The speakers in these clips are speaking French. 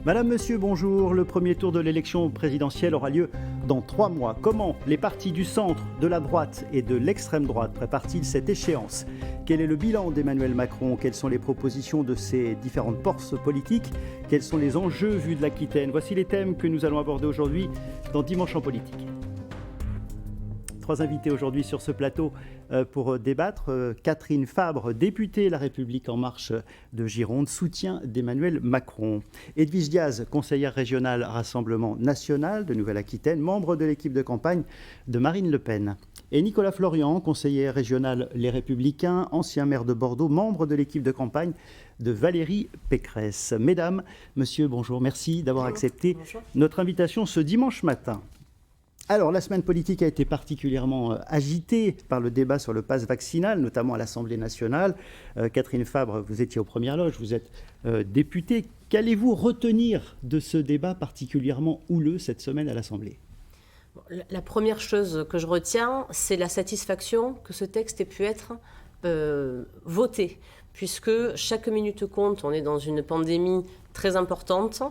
Madame, Monsieur, bonjour. Le premier tour de l'élection présidentielle aura lieu dans 3 mois. Comment les partis du centre, de la droite et de l'extrême droite préparent-ils cette échéance ? Quel est le bilan d'Emmanuel Macron ? Quelles sont les propositions de ses différentes forces politiques ? Quels sont les enjeux vus de l'Aquitaine ? Voici les thèmes que nous allons aborder aujourd'hui dans Dimanche en politique. 3 invités aujourd'hui sur ce plateau pour débattre. Catherine Fabre, députée La République En Marche de Gironde, soutien d'Emmanuel Macron. Edwige Diaz, conseillère régionale Rassemblement National de Nouvelle-Aquitaine, membre de l'équipe de campagne de Marine Le Pen. Et Nicolas Florian, conseiller régional Les Républicains, ancien maire de Bordeaux, membre de l'équipe de campagne de Valérie Pécresse. Mesdames, Monsieur, bonjour. Merci d'avoir accepté notre invitation ce dimanche matin. Alors, la semaine politique a été particulièrement agitée par le débat sur le pass vaccinal, notamment à l'Assemblée nationale. Catherine Fabre, vous étiez aux premières loges, vous êtes députée. Qu'allez-vous retenir de ce débat particulièrement houleux cette semaine à l'Assemblée ? La première chose que je retiens, c'est la satisfaction que ce texte ait pu être voté, puisque chaque minute compte, on est dans une pandémie très importante,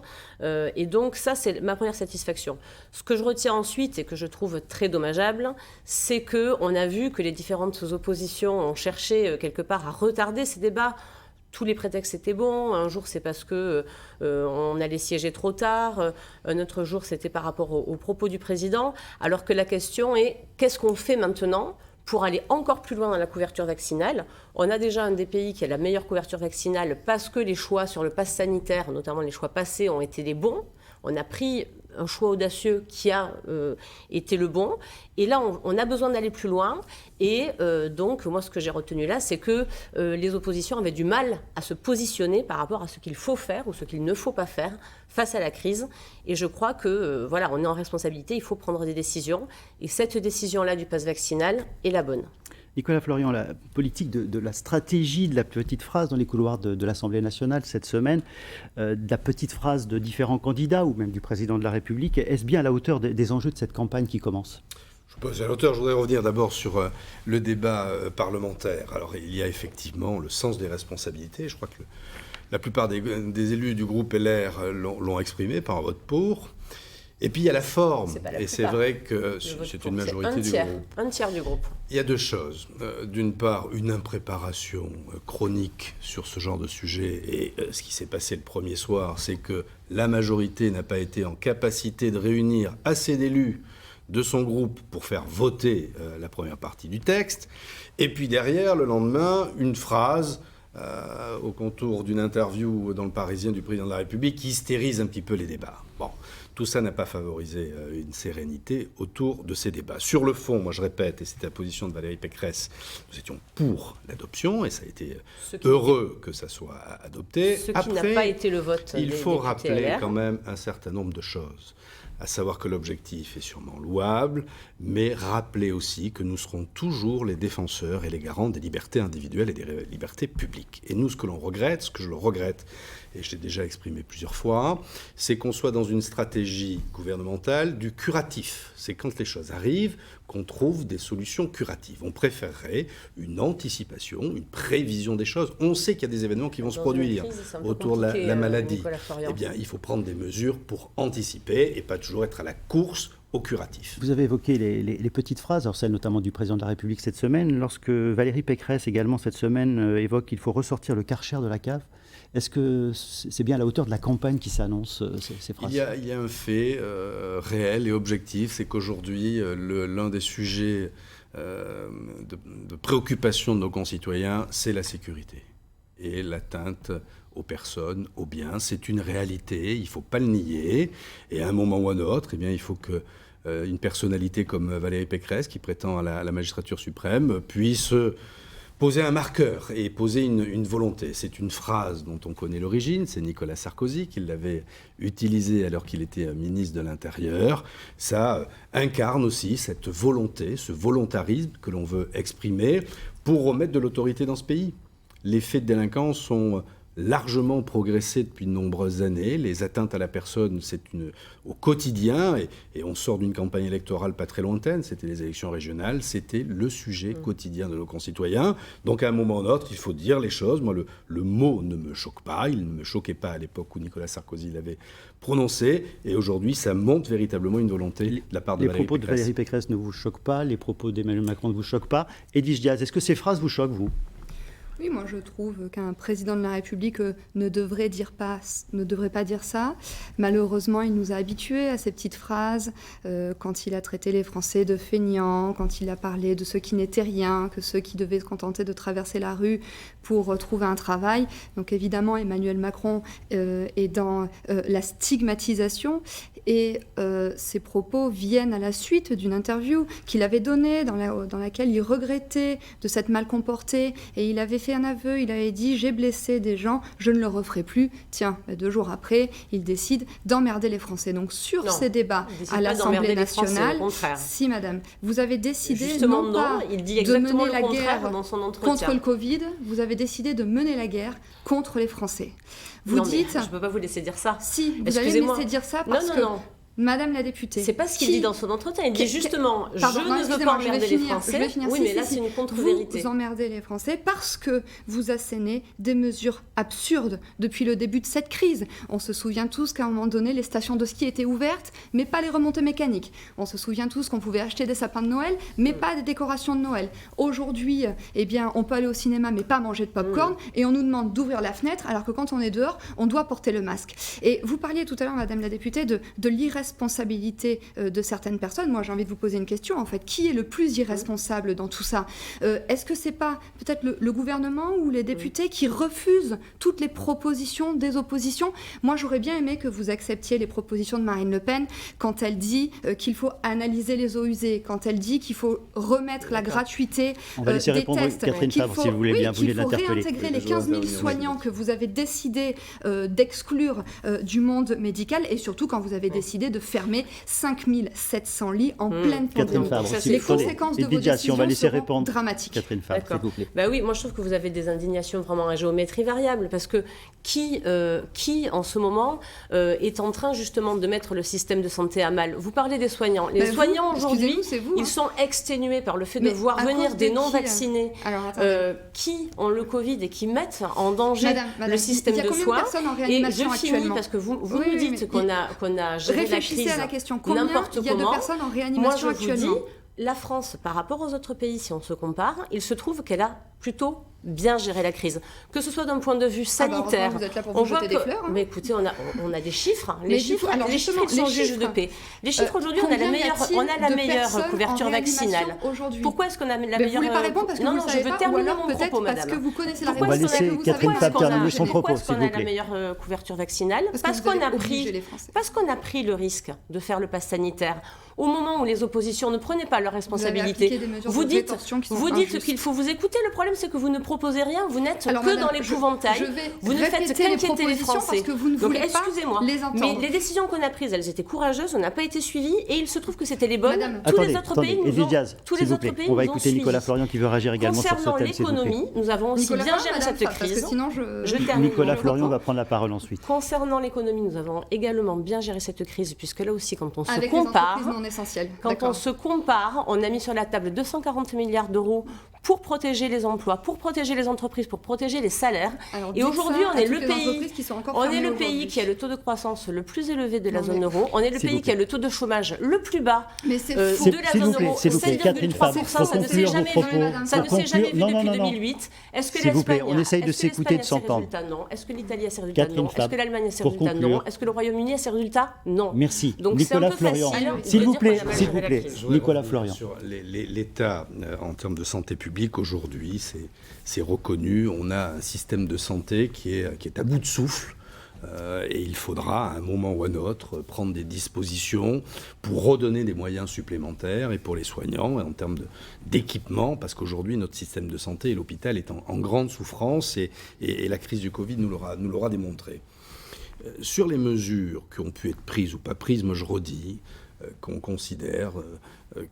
et donc ça c'est ma première satisfaction. Ce que je retiens ensuite et que je trouve très dommageable, c'est qu'on a vu que les différentes oppositions ont cherché quelque part à retarder ces débats. Tous les prétextes étaient bons. Un jour, c'est parce que on allait siéger trop tard. Un autre jour, c'était par rapport aux propos du président. Alors que la question est, qu'est-ce qu'on fait maintenant pour aller encore plus loin dans la couverture vaccinale? On a déjà un des pays qui a la meilleure couverture vaccinale parce que les choix sur le pass sanitaire, notamment les choix passés, ont été les bons. On a pris un choix audacieux qui a été le bon. Et là, on a besoin d'aller plus loin. Et donc, moi, ce que j'ai retenu là, c'est que les oppositions avaient du mal à se positionner par rapport à ce qu'il faut faire ou ce qu'il ne faut pas faire face à la crise. Et je crois que, voilà, on est en responsabilité, il faut prendre des décisions. Et cette décision-là du pass vaccinal est la bonne. Nicolas Florian, la politique de la stratégie de la petite phrase dans les couloirs de l'Assemblée nationale cette semaine, de la petite phrase de différents candidats ou même du président de la République, est-ce bien à la hauteur des enjeux de cette campagne qui commence ? Je pense à la hauteur. Je voudrais revenir d'abord sur le débat parlementaire. Alors il y a effectivement le sens des responsabilités. Je crois que la plupart des élus du groupe LR l'ont exprimé par un vote pour. Et puis il y a la forme, et c'est vrai que c'est une majorité du groupe. Un tiers du groupe. Il y a 2 choses. D'une part, une impréparation chronique sur ce genre de sujet, et ce qui s'est passé le premier soir, c'est que la majorité n'a pas été en capacité de réunir assez d'élus de son groupe pour faire voter la première partie du texte. Et puis derrière, le lendemain, une phrase au contour d'une interview dans le Parisien du président de la République qui hystérise un petit peu les débats. Bon. Tout ça n'a pas favorisé une sérénité autour de ces débats. Sur le fond, moi je répète, et c'était la position de Valérie Pécresse, nous étions pour l'adoption, et ça a été heureux que ça soit adopté. Ce qui n'a pas été le vote. Il faut rappeler quand même un certain nombre de choses. À savoir que l'objectif est sûrement louable, mais rappeler aussi que nous serons toujours les défenseurs et les garants des libertés individuelles et des libertés publiques. Et nous, ce que l'on regrette, ce que je le regrette, et je l'ai déjà exprimé plusieurs fois, c'est qu'on soit dans une stratégie gouvernementale du curatif. C'est quand les choses arrivent qu'on trouve des solutions curatives. On préférerait une anticipation, une prévision des choses. On sait qu'il y a des événements qui vont se produire autour de la maladie. Eh bien, il faut prendre des mesures pour anticiper et pas toujours être à la course au curatif. Vous avez évoqué les petites phrases, alors celle notamment du président de la République cette semaine, lorsque Valérie Pécresse également cette semaine évoque qu'il faut ressortir le Karcher de la cave. Est-ce que c'est bien à la hauteur de la campagne qui s'annonce ces phrases ? Il y a un fait réel et objectif, c'est qu'aujourd'hui, l'un des sujets de préoccupation de nos concitoyens, c'est la sécurité et l'atteinte aux personnes, aux biens. C'est une réalité, il ne faut pas le nier. Et à un moment ou à un autre, eh bien, il faut que une personnalité comme Valérie Pécresse, qui prétend à la magistrature suprême, puisse poser un marqueur et poser une volonté. C'est une phrase dont on connaît l'origine, c'est Nicolas Sarkozy qui l'avait utilisée alors qu'il était ministre de l'Intérieur. Ça incarne aussi cette volonté, ce volontarisme que l'on veut exprimer pour remettre de l'autorité dans ce pays. Les faits de délinquance sont largement progressé depuis de nombreuses années. Les atteintes à la personne, c'est au quotidien, et on sort d'une campagne électorale pas très lointaine, c'était les élections régionales, c'était le sujet quotidien de nos concitoyens. Donc à un moment ou d'un autre, il faut dire les choses. Moi, le mot ne me choque pas, il ne me choquait pas à l'époque où Nicolas Sarkozy l'avait prononcé, et aujourd'hui, ça montre véritablement une volonté de la part de Valérie Pécresse. Les propos de Valérie Pécresse ne vous choquent pas, les propos d'Emmanuel Macron ne vous choquent pas. Edwige Diaz, est-ce que ces phrases vous choquent, vous ? Oui, moi je trouve qu'un président de la République ne devrait pas dire ça. Malheureusement, il nous a habitués à ces petites phrases quand il a traité les Français de feignants, quand il a parlé de ceux qui n'étaient rien, que ceux qui devaient se contenter de traverser la rue pour trouver un travail. Donc évidemment, Emmanuel Macron est dans la stigmatisation, et ces propos viennent à la suite d'une interview qu'il avait donnée dans laquelle il regrettait de s'être mal comporté, et il avait fait un aveu, il avait dit « j'ai blessé des gens, je ne le referai plus ». Tiens, 2 jours après, il décide d'emmerder les Français. Donc sur ces débats à l'Assemblée nationale, si madame, vous avez décidé justement, non pas il dit de mener la guerre dans son entretien contre le Covid, vous avez décidé de mener la guerre contre les Français. Vous dites... je ne peux pas vous laisser dire ça. Si, vous allez me laisser dire ça parce que... Madame la députée. C'est pas ce qu'il dit dans son entretien. Il dit justement, je ne veux pas emmerder les Français. Oui, mais là, c'est une contre-vérité. Vous emmerdez les Français parce que vous assénez des mesures absurdes depuis le début de cette crise. On se souvient tous qu'à un moment donné, les stations de ski étaient ouvertes, mais pas les remontées mécaniques. On se souvient tous qu'on pouvait acheter des sapins de Noël, mais pas des décorations de Noël. Aujourd'hui, eh bien, on peut aller au cinéma, mais pas manger de popcorn, et on nous demande d'ouvrir la fenêtre, alors que quand on est dehors, on doit porter le masque. Et vous parliez tout à l'heure, Madame la députée, de l'irresponsabilité de certaines personnes. Moi, j'ai envie de vous poser une question, en fait. Qui est le plus irresponsable dans tout ça ? Est-ce que c'est pas peut-être le gouvernement ou les députés qui refusent toutes les propositions des oppositions ? Moi, j'aurais bien aimé que vous acceptiez les propositions de Marine Le Pen quand elle dit qu'il faut analyser les eaux usées, quand elle dit qu'il faut remettre la gratuité On va laisser répondre Catherine Fabre, si vous voulez bien, vous venez de l'interpeller. Qu'il faut réintégrer les 15 000 soignants que vous avez décidé d'exclure du monde médical, et surtout quand vous avez décidé de fermer 5 700 lits en pleine pandémie. Les conséquences de vos décisions seront dramatiques. Catherine Fabre, s'il vous plaît. Bah oui, moi je trouve que vous avez des indignations vraiment à géométrie variable, parce que qui en ce moment est en train justement de mettre le système de santé à mal ? Vous parlez des soignants. Les soignants aujourd'hui, ils sont exténués par le fait de voir venir des non-vaccinés qui ont le Covid et qui mettent en danger le système de soins. Et je finis parce que vous nous dites qu'on a géré la crise à la question. Combien n'importe il y a de personnes en réanimation actuellement ? Moi, je vous dis, la France, par rapport aux autres pays, si on se compare, il se trouve qu'elle a plutôt bien géré la crise. Que ce soit d'un point de vue sanitaire... vous êtes là pour vous jeter des fleurs. Mais écoutez, on a des chiffres. Les chiffres sont juges de paix. Les chiffres, aujourd'hui, on a la meilleure couverture vaccinale. Pourquoi est-ce qu'on a la meilleure... Vous ne voulez pas répondre parce que vous ne savez pas, ou alors peut-être parce que vous connaissez la réponse. On va laisser Catherine Fabre terminer son propos, s'il vous plaît. Pourquoi est-ce qu'on a la meilleure couverture vaccinale ? Parce qu'on a pris le risque de faire le pass sanitaire au moment où les oppositions ne prenaient pas leurs responsabilités. Vous dites qu'il faut vous écouter. Le problème, c'est que vous ne proposez rien. Vous n'êtes que dans l'épouvantail. Vous ne faites qu'inquiéter les Français. Donc, excusez-moi, mais les décisions qu'on a prises, elles étaient courageuses. On n'a pas été suivis, et il se trouve que c'était les bonnes. Tous les autres pays nous ont suivis. On va écouter Nicolas Florian qui veut réagir également sur ce thème. Concernant l'économie, nous avons aussi bien géré cette crise. Nicolas Florian va prendre la parole ensuite. Concernant l'économie, nous avons également bien géré cette crise, puisque là aussi, quand on se compare, on a mis sur la table 240 milliards d'euros pour protéger les emplois, pour protéger les entreprises, pour protéger les salaires. Et aujourd'hui, on est le pays qui a le taux de croissance le plus élevé de la zone euro. On est le pays qui a le taux de chômage le plus bas de la zone euro. 7,3%, ça ne s'est jamais vu depuis 2008. Est-ce que l'Espagne on essaye de s'écouter, de s'entendre. Non. Est-ce que l'Italie a ses résultats? Non. Est-ce que l'Allemagne a ses résultats? Non. Est-ce que le Royaume-Uni a ses résultats? Non. Merci. Donc Nicolas Florian, s'il vous plaît, Nicolas Florian. L'État, en termes de santé publique, aujourd'hui, c'est reconnu. On a un système de santé qui est à bout de souffle. Et il faudra, à un moment ou à un autre, prendre des dispositions pour redonner des moyens supplémentaires, et pour les soignants, en termes d'équipement, parce qu'aujourd'hui, notre système de santé et l'hôpital est en grande souffrance, et la crise du Covid nous l'aura démontré. Sur les mesures qui ont pu être prises ou pas prises, moi je redis, qu'on considère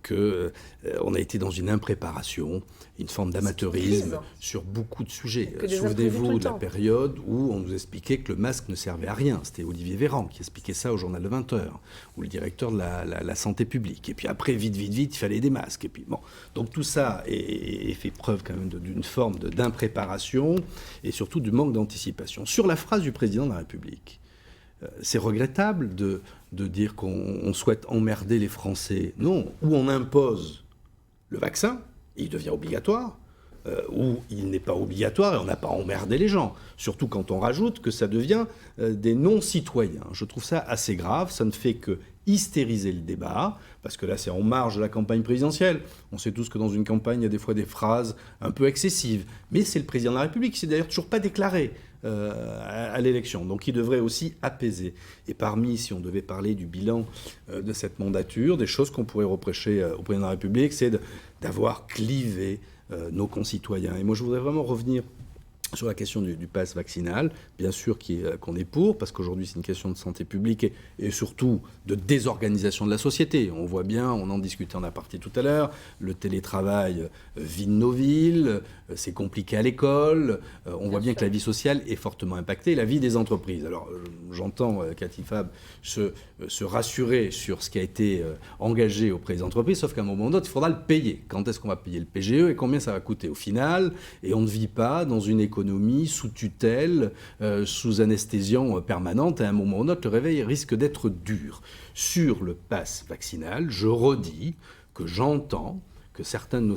qu'on a été dans une impréparation, une forme d'amateurisme sur beaucoup de sujets. Souvenez-vous de la période où on nous expliquait que le masque ne servait à rien. C'était Olivier Véran qui expliquait ça au journal de 20h, ou le directeur de la santé publique. Et puis après, vite, il fallait des masques. Et puis, bon. Donc tout ça est fait preuve quand même d'une forme d'impréparation et surtout du manque d'anticipation. Sur la phrase du président de la République, c'est regrettable de dire qu'on souhaite emmerder les Français. Non, ou on impose le vaccin, et il devient obligatoire, ou il n'est pas obligatoire et on n'a pas emmerdé les gens. Surtout quand on rajoute que ça devient des non-citoyens. Je trouve ça assez grave, ça ne fait que hystériser le débat, parce que là c'est en marge de la campagne présidentielle. On sait tous que dans une campagne, il y a des fois des phrases un peu excessives. Mais c'est le président de la République qui s'est d'ailleurs toujours pas déclaré à l'élection. Donc il devrait aussi apaiser. Et parmi, si on devait parler du bilan de cette mandature, des choses qu'on pourrait reprocher au président de la République, c'est d'avoir clivé nos concitoyens. Et moi je voudrais vraiment revenir sur la question du pass vaccinal, bien sûr qu'on est pour, parce qu'aujourd'hui c'est une question de santé publique et surtout de désorganisation de la société. On voit bien, on en discutait en aparté tout à l'heure, le télétravail vide nos villes, c'est compliqué à l'école, on voit bien que la vie sociale est fortement impactée, la vie des entreprises. Alors j'entends Cathy Fabre se rassurer sur ce qui a été engagé auprès des entreprises, sauf qu'à un moment ou d'autre, il faudra le payer. Quand est-ce qu'on va payer le PGE et combien ça va coûter au final? Et on ne vit pas dans une économie sous tutelle, sous anesthésiant permanente. À un moment ou un autre, le réveil risque d'être dur. Sur le pass vaccinal, je redis que j'entends que certains de nos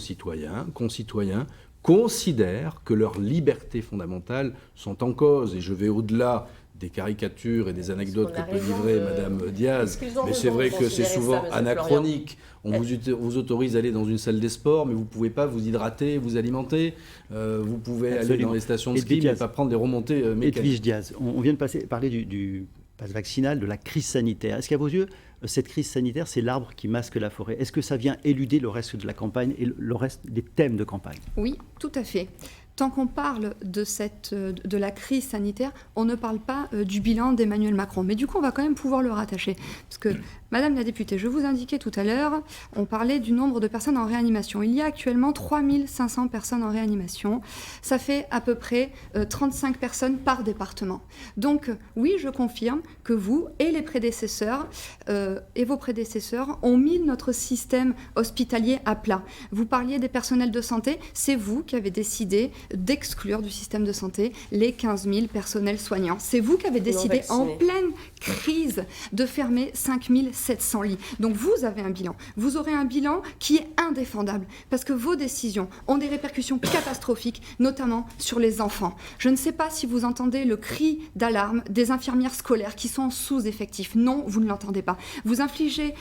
concitoyens, considèrent que leurs libertés fondamentales sont en cause. Et je vais au-delà des caricatures et des anecdotes que peut livrer Madame Diaz, mais c'est vrai que c'est souvent anachronique. On vous autorise à aller dans une salle des sports, mais vous ne pouvez pas vous hydrater, vous alimenter. Vous pouvez aller dans les stations de ski, mais pas prendre des remontées mécaniques. Edwige Diaz, on vient de parler du pass vaccinal, de la crise sanitaire. Est-ce qu'à vos yeux, cette crise sanitaire, c'est l'arbre qui masque la forêt? Est-ce que ça vient éluder le reste de la campagne et le reste des thèmes de campagne? Oui, tout à fait. Tant qu'on parle de la crise sanitaire, on ne parle pas du bilan d'Emmanuel Macron. Mais du coup, on va quand même pouvoir le rattacher. Parce que, Madame la députée, je vous indiquais tout à l'heure, on parlait du nombre de personnes en réanimation. Il y a actuellement 3500 personnes en réanimation. Ça fait à peu près 35 personnes par département. Donc, oui, je confirme que vous et les prédécesseurs et vos prédécesseurs ont mis notre système hospitalier à plat. Vous parliez des personnels de santé, c'est vous qui avez décidé d'exclure du système de santé les 15 000 personnels soignants. C'est vous qui avez décidé en pleine crise de fermer 5 700 lits. Donc vous avez un bilan. Vous aurez un bilan qui est indéfendable parce que vos décisions ont des répercussions catastrophiques, notamment sur les enfants. Je ne sais pas si vous entendez le cri d'alarme des infirmières scolaires qui sont en sous-effectif. Non, vous ne l'entendez pas. Vous infligez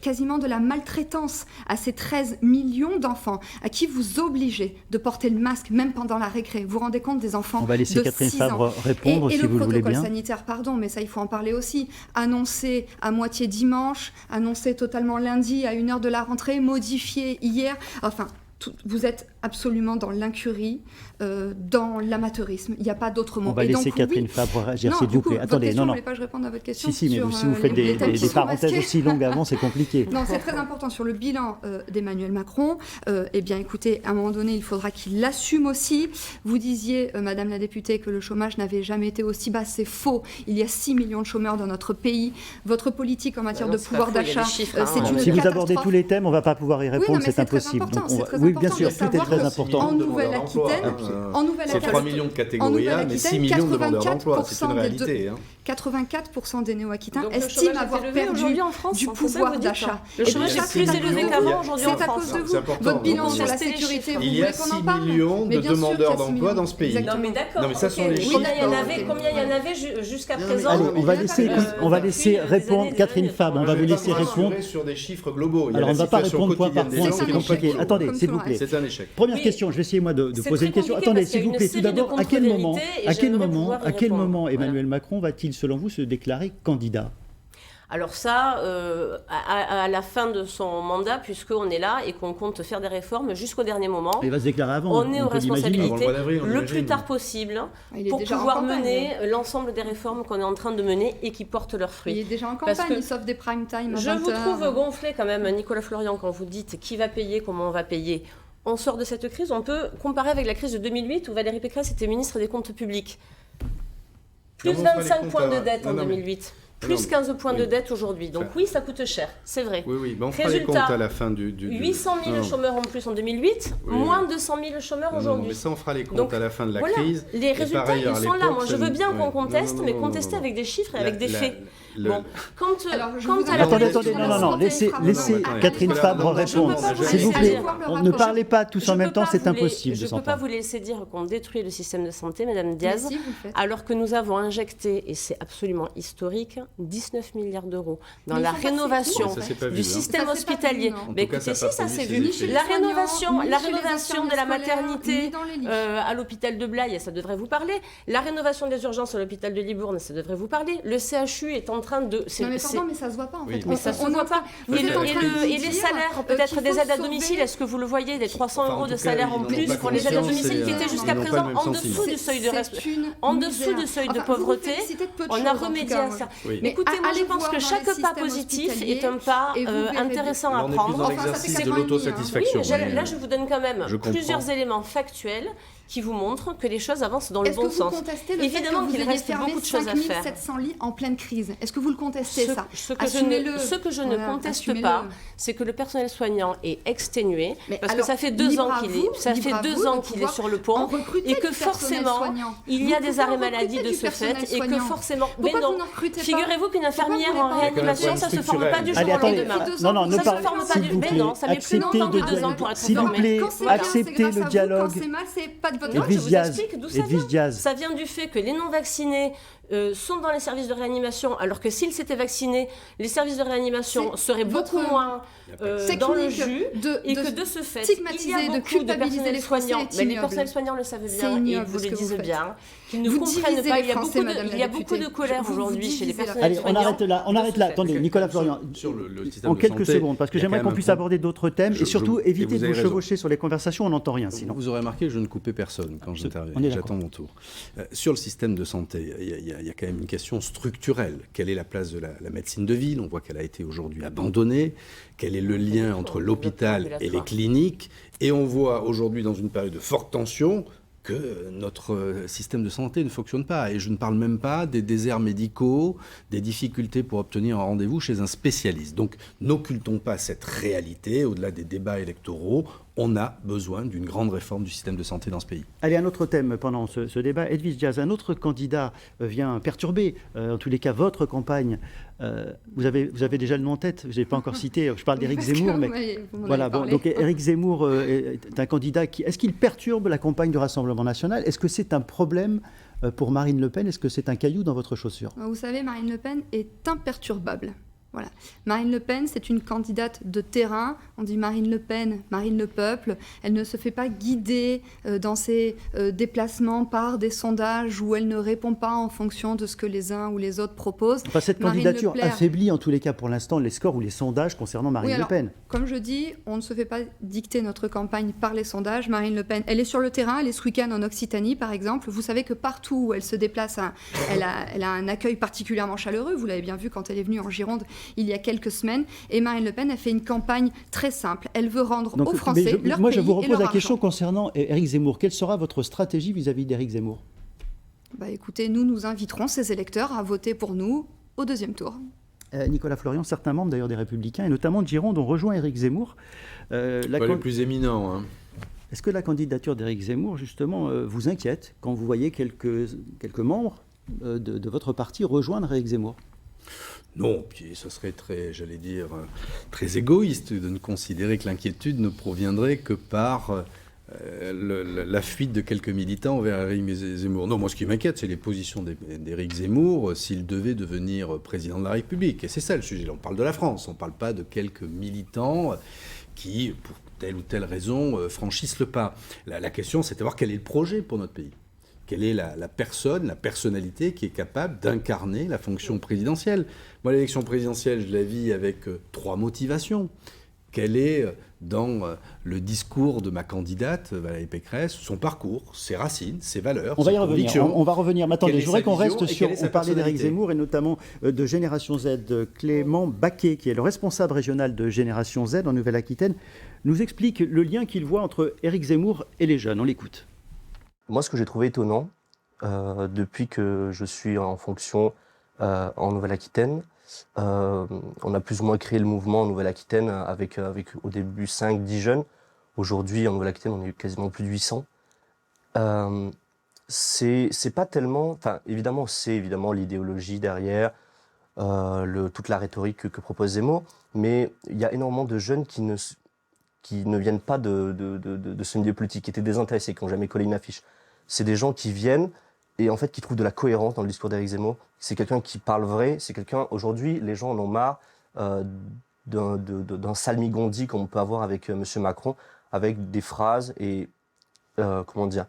quasiment de la maltraitance à ces 13 millions d'enfants à qui vous obligez de porter le masque même pendant la récré. Vous vous rendez compte des enfants de 6 ans. On va laisser Catherine Fabre répondre si vous le voulez bien. Et le protocole sanitaire, pardon, mais ça il faut en parler aussi, annoncé à moitié dimanche, annoncé totalement lundi à 1h de la rentrée, modifié hier, enfin... Vous êtes absolument dans l'incurie, dans l'amateurisme. Il n'y a pas d'autre mot. On va laisser Catherine Fabre réagir, s'il vous plaît. Attendez, non. Je ne voulais pas que je réponde à votre question. Si, mais si vous faites des parenthèses aussi longues avant, c'est compliqué. Non, c'est très important sur le bilan d'Emmanuel Macron. Eh bien, écoutez, à un moment donné, il faudra qu'il l'assume aussi. Vous disiez, Madame la députée, que le chômage n'avait jamais été aussi bas. C'est faux. Il y a 6 millions de chômeurs dans notre pays. Votre politique en matière de pouvoir d'achat, c'est une catastrophe. Si vous abordez tous les thèmes, on ne va pas pouvoir y répondre, c'est impossible. Oui, bien sûr, tout est très important. En Nouvelle-Aquitaine, c'est 3 millions de catégories A, mais 6 millions de demandeurs d'emploi, c'est une réalité. 84% des néo-aquitains estiment avoir perdu du pouvoir d'achat. Le chômage est plus élevé qu'avant aujourd'hui en France. C'est à cause de vous. Votre bilan sur la sécurité, vous voulez qu'on en parle? Il y a 6 millions de demandeurs d'emploi dans ce pays. Non mais d'accord. Non mais ça sont les chiffres. Combien il y en avait jusqu'à présent? Allez, on va laisser répondre Catherine Fabre. On va vous laisser répondre sur des chiffres globaux. Alors on ne va pas répondre point par point, c'est compliqué. Attendez, s'il vous plaît. C'est un échec. Première question, je vais essayer moi de poser une question. Attendez, s'il vous plaît, tout d'abord, à quel moment Emmanuel Macron va-t-il, selon vous, se déclarer candidat? Alors ça, à la fin de son mandat, puisqu'on est là et qu'on compte faire des réformes jusqu'au dernier moment, Il va se déclarer avant. on est aux peut l'imaginer. responsabilités Avant le mois d'avril, on le imagine. plus tard possible Il est pour déjà en pouvoir campagne. mener l'ensemble des réformes qu'on est en train de mener et qui portent leurs Il fruits. est déjà en Parce campagne, que il s'offre des prime time à Je 20 vous heures. trouve gonflé quand même, Nicolas Florian, quand vous dites qui va payer, comment on va payer. On sort de cette crise, on peut comparer avec la crise de 2008 où Valérie Pécresse était ministre des Comptes publics. Plus Comment on fera les 25 comptes points de à- dette en Non, mais- 2008. Non, Plus mais- 15 points de oui. dette aujourd'hui. Donc Enfin- oui, ça coûte cher, c'est vrai. Oui, ben on fera les comptes Résultat, à la fin du... 800 000 Non. chômeurs en plus en 2008, Oui, moins oui. 200 000 chômeurs Non, aujourd'hui. mais ça, on fera les comptes Donc, à la fin de la voilà, crise. les Et résultats, par ailleurs, ils à sont là. l'époque, Moi, je ça veux nous- bien ouais. qu'on conteste, Non, mais non, contester non. avec des chiffres et avec des faits. Bon, quand Alors, je quand vous à la demande- Attendez, réduction attendez, de non, la non, non, santé, laissez attendez. Catherine Je Fabre peux pas répondre. vous S'il vous laisser plaît, dire. on ne parlez pas tous Je en même peux temps, pas c'est vous impossible de Je ne peux pas s'entendre. vous laisser dire qu'on détruit le système de santé, Madame Mais Diaz, si, vous le faites. alors que nous avons injecté, et c'est absolument historique, 19 milliards d'euros dans Mais la ils sont passés rénovation où ? Ça s'est pas vu, du hein. système Ça s'est pas hospitalier. vu, non. En Mais tout cas, écoutez, ça a si, pas ça produit s'est ses vu. effets. La soignants, rénovation ni chez les de la infirmières maternité scolaires, ni dans les lits. à l'hôpital de Blaye, ça devrait vous parler. La rénovation des urgences à l'hôpital de Libourne, ça devrait vous parler. Le CHU est en train de... Non mais pardon, mais ça se voit pas en Oui, fait. mais Mais ça se On est voit en train- pas. vous Et, êtes en train de nous et les dire, salaires, peut-être qu'il des faut aides à sauver- domicile, est-ce que vous le voyez, des 300 Enfin, en euros tout de cas, salaire en ils n'ont plus pas pour les aides à conscience domicile qui et, étaient ils jusqu'à n'ont pas présent le même en sentiment. dessous du seuil de C'est respect. une En dessous misère. du seuil de Enfin, vous vous pauvreté, félicitez de peu de on a choses, en tout remédié cas, à moi. ça. Oui. Mais écoutez, moi je allez pense voir que dans chaque les pas systèmes positif hospitaliers est un pas et vous verrez bien. intéressant Là, à on est plus prendre. dans Enfin, ça fait l'exercice 4 de ans et demi, l'autosatisfaction. Oui, mais là, je vous donne quand même Je comprends. plusieurs éléments factuels qui vous montrent que les choses avancent dans le Est-ce bon que vous sens. contestez le Évidemment fait que qu'il vous ayez reste fermé beaucoup de choses à faire. 5700 lits en pleine crise? Est-ce que vous le contestez, ça Ce que je ne Voilà, conteste assumez-le. pas, c'est que le personnel soignant est exténué, Mais parce alors, que ça fait 2 libre ans à qu'il vous, est, ça libre fait à 2 vous ans de qu'il est pouvoir sur le en pont, recruter et que du personnel forcément, soignant. il Vous y a des pouvez en arrêts recruter maladie de du ce personnel fait, et que soignant. forcément... Pourquoi Mais non, vous n'en recrutez pas? figurez-vous qu'une infirmière Pourquoi en vous voulez pas réanimation, recruter ça se forme pas du jour Allez, au attendez, lendemain. non, non, ne Ça se parlez forme pas s'il du... vous Mais plaît, non, ça met plus acceptez longtemps que de 2 ans pour être s'il vous formé. plaît, Quand c'est bien, c'est acceptez grâce à le vous. dialogue. Quand c'est mal, c'est pas de votre Non, faute. je Edwige vous Diaz, explique d'où ça Edwige vient. Diaz. Ça vient du fait que les non-vaccinés sont dans les services de réanimation, alors que s'ils s'étaient vaccinés, les services de réanimation C'est seraient beaucoup votre moins dans le technique jus, et que de ce fait, il y stigmatiser, a de beaucoup de culpabiliser personnels les Français soignants, est mais les ignoble. personnels soignants le savent C'est bien, et ils ignoble vous ce le que vous disent faites. bien, qu'ils ne Vous comprennent divisez pas. les Il y a Français, beaucoup madame de, la il y a beaucoup de députée. colère Vous aujourd'hui chez les divisez la- personnels Allez, soignants. on arrête là, on de arrête ce là. fait. Attendez, Nicolas Florian, Sur le système en de quelques santé, secondes, parce que il y a j'aimerais quand qu'on même puisse un aborder d'autres thèmes, et surtout et éviter vous de avez vous raison. chevaucher sur les conversations, on n'entend rien sinon. Vous aurez remarqué, je ne coupais personne quand on j'interviens. est d'accord. J'attends mon tour. Sur le système de santé, il y a quand même une question structurelle. Quelle est la place de la médecine de ville? On voit qu'elle a été aujourd'hui abandonnée. Quel est le lien entre l'hôpital et les cliniques? Et on voit aujourd'hui, dans une période de forte tension, que notre système de santé ne fonctionne pas. Et je ne parle même pas des déserts médicaux, des difficultés pour obtenir un rendez-vous chez un spécialiste. Donc, n'occultons pas cette réalité. Au-delà des débats électoraux, on a besoin d'une grande réforme du système de santé dans ce pays. Allez, un autre thème pendant ce débat. Edwige Diaz, un autre candidat vient perturber, en tous les cas, votre campagne. Vous avez déjà le nom en tête, je n'ai pas encore cité, je parle d'Éric Parce que Zemmour, vous mais m'en voilà. avez Bon, parlé. donc Éric Zemmour est un candidat qui... Est-ce qu'il perturbe la campagne du Rassemblement national? Est-ce que c'est un problème pour Marine Le Pen? Est-ce que c'est un caillou dans votre chaussure? Vous savez, Marine Le Pen est imperturbable. Voilà. Marine Le Pen, c'est une candidate de terrain. On dit Marine Le Pen, Marine le peuple. Elle ne se fait pas guider dans ses déplacements par des sondages où elle ne répond pas en fonction de ce que les uns ou les autres proposent. Enfin, cette Marine candidature Le Pen- affaiblit en tous les cas pour l'instant les scores ou les sondages concernant Marine Oui, Le alors, Pen. Comme je dis, on ne se fait pas dicter notre campagne par les sondages. Marine Le Pen, elle est sur le terrain, elle est ce week-end en Occitanie, par exemple. Vous savez que partout où elle se déplace, elle a un accueil particulièrement chaleureux. Vous l'avez bien vu quand elle est venue en Gironde il y a quelques semaines. Et Marine Le Pen a fait une campagne très simple. Elle veut rendre Donc, aux mais Français leur moi, pays je vous et repose leur la argent. question concernant Éric Zemmour. Quelle sera votre stratégie vis-à-vis d'Éric Zemmour? Bah, écoutez, nous inviterons ces électeurs à voter pour nous au deuxième tour. Nicolas Florian, certains membres d'ailleurs des Républicains, et notamment de Gironde, ont rejoint Éric Zemmour. Pas les plus éminents. Hein. Est-ce que la candidature d'Éric Zemmour, justement, vous inquiète quand vous voyez quelques membres de votre parti rejoindre Éric Zemmour? Non, puis ce serait très égoïste de ne considérer que l'inquiétude ne proviendrait que par la fuite de quelques militants vers Éric Zemmour. Non, moi ce qui m'inquiète, c'est les positions d'Éric Zemmour s'il devait devenir président de la République. Et c'est ça le sujet. Là, on parle de la France, on ne parle pas de quelques militants qui, pour telle ou telle raison, franchissent le pas. La question, c'est de voir quel est le projet pour notre pays. Quelle est la personne, la personnalité qui est capable d'incarner la fonction présidentielle? Moi, l'élection présidentielle, je la vis avec 3 motivations. Quelle est, dans le discours de ma candidate, Valérie Pécresse, son parcours, ses racines, ses valeurs, on va ses y revenir. convictions? On va revenir. Mais attendez, je voudrais qu'on reste sur... On parlait d'Éric personnalité Zemmour et notamment de Génération Z. Clément Baquet, qui est le responsable régional de Génération Z en Nouvelle-Aquitaine, nous explique le lien qu'il voit entre Éric Zemmour et les jeunes. On l'écoute. Moi, ce que j'ai trouvé étonnant, depuis que je suis en fonction en Nouvelle-Aquitaine, on a plus ou moins créé le mouvement en Nouvelle-Aquitaine avec au début 5-10 jeunes. Aujourd'hui, en Nouvelle-Aquitaine, on est quasiment plus de 800. C'est pas tellement... Enfin, évidemment, c'est évidemment l'idéologie derrière, toute la rhétorique que propose Zemmour, mais il y a énormément de jeunes qui ne viennent pas de ce milieu politique, qui étaient désintéressés, qui n'ont jamais collé une affiche. C'est des gens qui viennent et en fait qui trouvent de la cohérence dans le discours d'Éric Zemmour. C'est quelqu'un qui parle vrai, c'est quelqu'un... Aujourd'hui, les gens en ont marre d'un salmigondi qu'on peut avoir avec M. Macron, avec des phrases et, comment dire,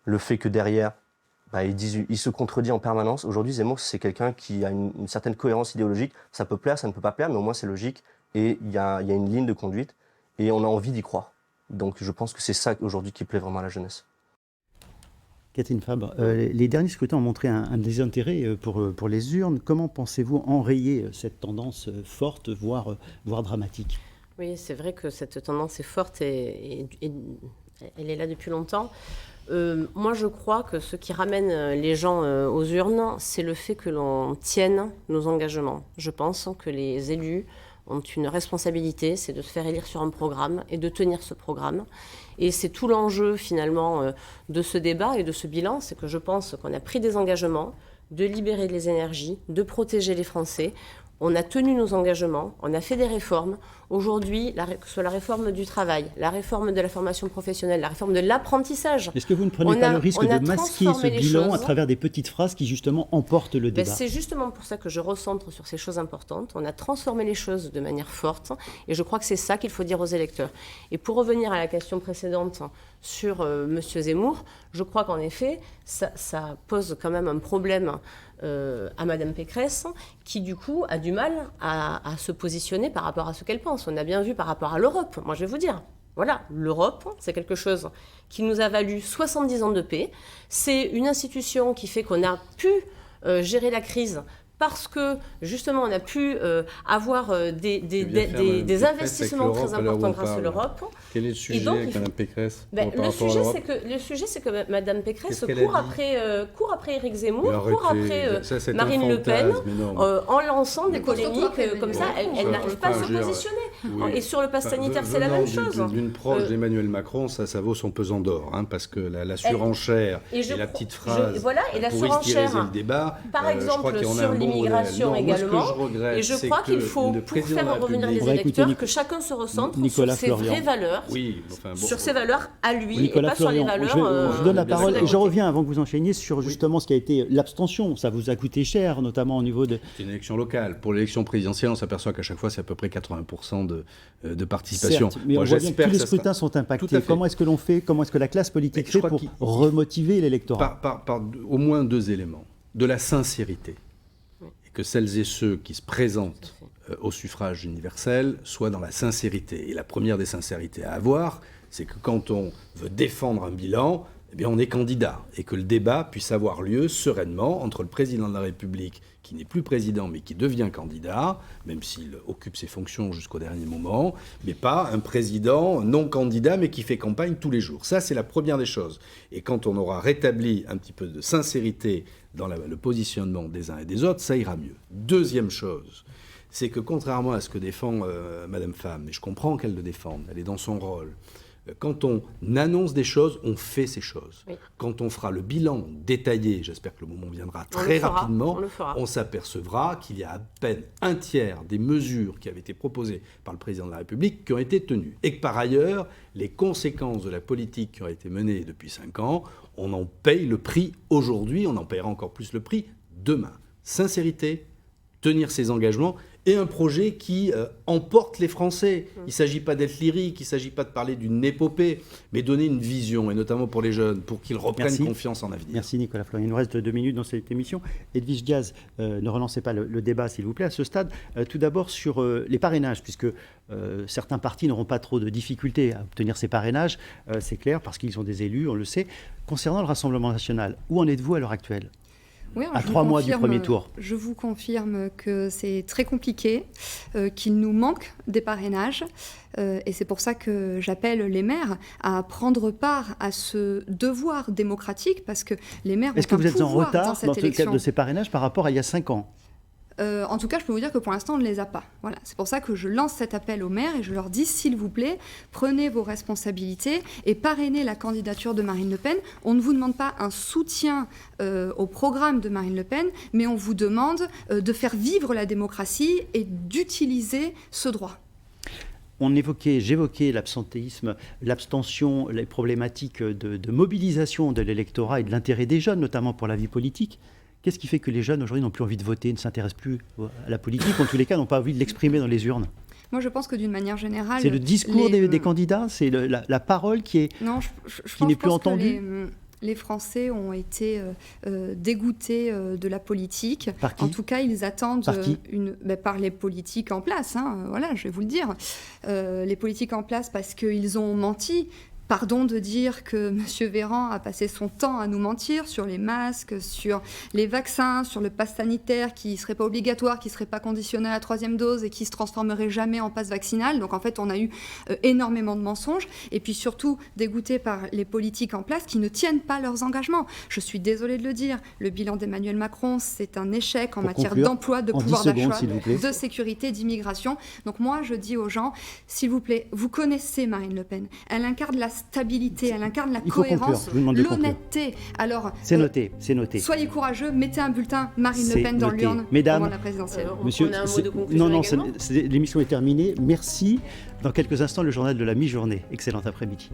le fait que derrière, il se contredit en permanence. Aujourd'hui, Zemmour, c'est quelqu'un qui a une certaine cohérence idéologique. Ça peut plaire, ça ne peut pas plaire, mais au moins c'est logique et il y a une ligne de conduite et on a envie d'y croire. Donc je pense que c'est ça aujourd'hui qui plaît vraiment à la jeunesse. Catherine Fabre, les derniers scrutins ont montré un désintérêt pour les urnes. Comment pensez-vous enrayer cette tendance forte, voire dramatique? Oui, c'est vrai que cette tendance est forte et elle est là depuis longtemps. Moi, je crois que ce qui ramène les gens aux urnes, c'est le fait que l'on tienne nos engagements. Je pense que les élus ont une responsabilité, c'est de se faire élire sur un programme et de tenir ce programme. Et c'est tout l'enjeu finalement de ce débat et de ce bilan, c'est que je pense qu'on a pris des engagements de libérer les énergies, de protéger les Français. On a tenu nos engagements, on a fait des réformes. Aujourd'hui, que ce soit la réforme du travail, la réforme de la formation professionnelle, la réforme de l'apprentissage. Est-ce que vous ne prenez pas le risque de masquer ce bilan à travers des petites phrases qui justement emportent le débat? C'est justement pour ça que je recentre sur ces choses importantes. On a transformé les choses de manière forte et je crois que c'est ça qu'il faut dire aux électeurs. Et pour revenir à la question précédente sur M. Zemmour, je crois qu'en effet, ça pose quand même un problème à Mme Pécresse, qui du coup a du mal à se positionner par rapport à ce qu'elle pense. On a bien vu par rapport à l'Europe. Moi, je vais vous dire, voilà, l'Europe, c'est quelque chose qui nous a valu 70 ans de paix. C'est une institution qui fait qu'on a pu gérer la crise parce que, justement, on a pu avoir des investissements très importants grâce à l'Europe. Quel est le sujet avec Mme Pécresse Le sujet, c'est que Mme Pécresse court après Éric Zemmour, court après Marine Le Pen, en lançant des polémiques comme ça. Elle n'arrive pas à se positionner. Oui. Et sur le pass sanitaire, c'est la même chose. D'une proche d'Emmanuel Macron, ça vaut son pesant d'or, parce que la surenchère et la petite phrase et la pour styliser surenchère, le débat, par exemple, sur l'immigration également. Et je crois qu'il faut, pour faire revenir les électeurs, que chacun se recentre sur ses vraies valeurs, sur ses valeurs à lui, et pas sur les valeurs... Je vous donne la parole et je reviens avant que vous enchaîniez sur justement ce qui a été l'abstention. Ça vous a coûté cher, notamment au niveau de... C'est une élection locale. Pour l'élection présidentielle, on s'aperçoit qu'à chaque fois, c'est à peu près 80% de participation. Certes, mais on voit bien que tous les scrutins sont impactés. Comment est-ce que l'on fait, comment est-ce que la classe politique fait pour remotiver l'électorat? Par au moins 2 éléments. De la sincérité. Et que celles et ceux qui se présentent au suffrage universel soient dans la sincérité. Et la première des sincérités à avoir, c'est que quand on veut défendre un bilan, eh bien on est candidat. Et que le débat puisse avoir lieu sereinement entre le président de la République, qui n'est plus président mais qui devient candidat, même s'il occupe ses fonctions jusqu'au dernier moment, mais pas un président non candidat mais qui fait campagne tous les jours. Ça, c'est la première des choses. Et quand on aura rétabli un petit peu de sincérité dans le positionnement des uns et des autres, ça ira mieux. Deuxième chose, c'est que contrairement à ce que défend Madame Pham, et je comprends qu'elle le défende, elle est dans son rôle, quand on annonce des choses, on fait ces choses. Oui. Quand on fera le bilan détaillé, j'espère que le moment viendra très rapidement, on s'apercevra qu'il y a à peine un tiers des mesures qui avaient été proposées par le président de la République qui ont été tenues. Et que par ailleurs, les conséquences de la politique qui a été menée depuis 5 ans, on en paye le prix aujourd'hui, on en paiera encore plus le prix demain. Sincérité, tenir ses engagements et un projet qui emporte les Français. Il ne s'agit pas d'être lyrique, il ne s'agit pas de parler d'une épopée, mais donner une vision, et notamment pour les jeunes, pour qu'ils reprennent confiance en l'avenir. Merci Nicolas Fleury. Il nous reste 2 minutes dans cette émission. Edwige Diaz, ne relancez pas le débat s'il vous plaît à ce stade. Tout d'abord sur les parrainages, puisque certains partis n'auront pas trop de difficultés à obtenir ces parrainages, c'est clair, parce qu'ils ont des élus, on le sait. Concernant le Rassemblement national, où en êtes-vous à l'heure actuelle ? Oui, à 3 mois du premier tour. Je vous confirme que c'est très compliqué, qu'il nous manque des parrainages. Et c'est pour ça que j'appelle les maires à prendre part à ce devoir démocratique, parce que les maires ont un pouvoir dans cette élection. Est-ce que vous êtes en retard dans le cadre de ces parrainages par rapport à il y a 5 ans ? En tout cas, je peux vous dire que pour l'instant, on ne les a pas. Voilà. C'est pour ça que je lance cet appel aux maires et je leur dis, s'il vous plaît, prenez vos responsabilités et parrainez la candidature de Marine Le Pen. On ne vous demande pas un soutien au programme de Marine Le Pen, mais on vous demande de faire vivre la démocratie et d'utiliser ce droit. J'évoquais l'absentéisme, l'abstention, les problématiques de mobilisation de l'électorat et de l'intérêt des jeunes, notamment pour la vie politique. Qu'est-ce qui fait que les jeunes aujourd'hui n'ont plus envie de voter, ne s'intéressent plus à la politique, ou en tous les cas n'ont pas envie de l'exprimer dans les urnes ? Moi, je pense que d'une manière générale... C'est le discours des candidats, c'est la parole qui est qui n'est plus entendue. Les Français ont été dégoûtés de la politique. Par qui ? En tout cas, ils attendent par les politiques en place. Voilà, je vais vous le dire. Les politiques en place parce qu'ils ont menti. Pardon de dire que M. Véran a passé son temps à nous mentir sur les masques, sur les vaccins, sur le pass sanitaire qui ne serait pas obligatoire, qui ne serait pas conditionné à la 3e dose et qui ne se transformerait jamais en pass vaccinal. Donc en fait, on a eu énormément de mensonges. Et puis surtout, dégoûtés par les politiques en place qui ne tiennent pas leurs engagements. Je suis désolée de le dire, le bilan d'Emmanuel Macron, c'est un échec en matière d'emploi, de pouvoir d'achat, de sécurité, d'immigration. Donc moi, je dis aux gens, s'il vous plaît, vous connaissez Marine Le Pen. Elle incarne la stabilité, elle incarne la cohérence, l'honnêteté. Alors, c'est noté. Soyez courageux, mettez un bulletin Marine Le Pen dans l'urne avant la présidentielle. Monsieur, on a un mot de conclusion également. L'émission est terminée. Merci. Dans quelques instants, le journal de la mi-journée. Excellent après-midi.